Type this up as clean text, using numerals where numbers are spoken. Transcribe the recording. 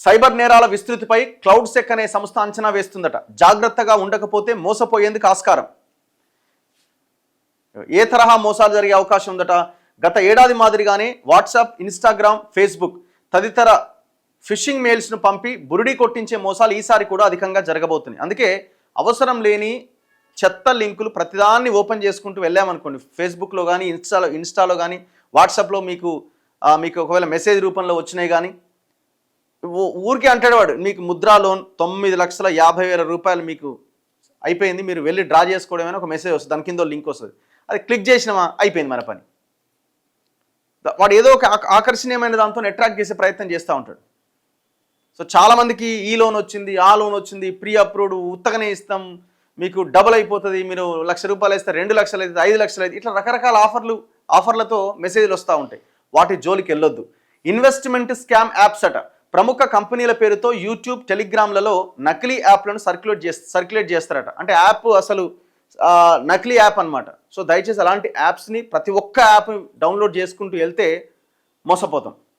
Cyber నేరాల విస్తృతిపై cloud check అనే సంస్థ అంచనా వేస్తుందట. జాగ్రత్తగా ఉండకపోతే మోసపోయేందుకు ఆస్కారం. ఏ తరహా మోసాలు జరిగే అవకాశం ఉందట? గత ఏడాది మాదిరిగానే వాట్సాప్, ఇన్స్టాగ్రామ్, ఫేస్బుక్ తదితర ఫిషింగ్ మెయిల్స్ను పంపి బురిడి కొట్టించే మోసాలు ఈసారి కూడా అధికంగా జరగబోతున్నాయి. అందుకే అవసరం లేని చెత్త లింకులు ప్రతిదాన్ని ఓపెన్ చేసుకుంటూ వెళ్ళామనుకోండి, ఫేస్బుక్లో కానీ ఇన్స్టాలో కానీ వాట్సాప్లో మీకు ఒకవేళ మెసేజ్ రూపంలో వచ్చినాయి కానీ, ఊరికే అంటాడు వాడు, మీకు ముద్రా లోన్ 9,50,000 రూపాయలు మీకు అయిపోయింది, మీరు వెళ్ళి డ్రా చేసుకోవడమని ఒక మెసేజ్ వస్తుంది, దాని కింద లింక్ వస్తుంది, అది క్లిక్ చేసినామా అయిపోయింది మన పని. వాడు ఏదో ఒక ఆకర్షణీయమైన దాంతో అట్రాక్ట్ చేసే ప్రయత్నం చేస్తూ ఉంటాడు. సో చాలామందికి ఈ లోన్ వచ్చింది, ఆ లోన్ వచ్చింది, ప్రీ అప్రూవ్డ్, ఉత్తగానే ఇస్తాం, మీకు డబుల్ అయిపోతుంది, మీరు ₹1,00,000 వేస్తే 2,00,000 అవుతుంది, 5,00,000 అవుతుంది, ఇట్లా రకరకాల ఆఫర్లతో మెసేజ్లు వస్తూ ఉంటాయి. వాటి జోలికి వెళ్ళొద్దు. ఇన్వెస్ట్మెంట్ స్కామ్ యాప్స్ అట. ప్రముఖ కంపెనీల పేరుతో యూట్యూబ్, టెలిగ్రామ్లలో నకిలీ యాప్లను సర్క్యులేట్ చేస్తారట. అంటే యాప్ అసలు నకిలీ యాప్ అనమాట. సో దయచేసి అలాంటి యాప్స్ని, ప్రతి ఒక్క యాప్ డౌన్లోడ్ చేసుకుంటూ వెళ్తే మోసపోతాం.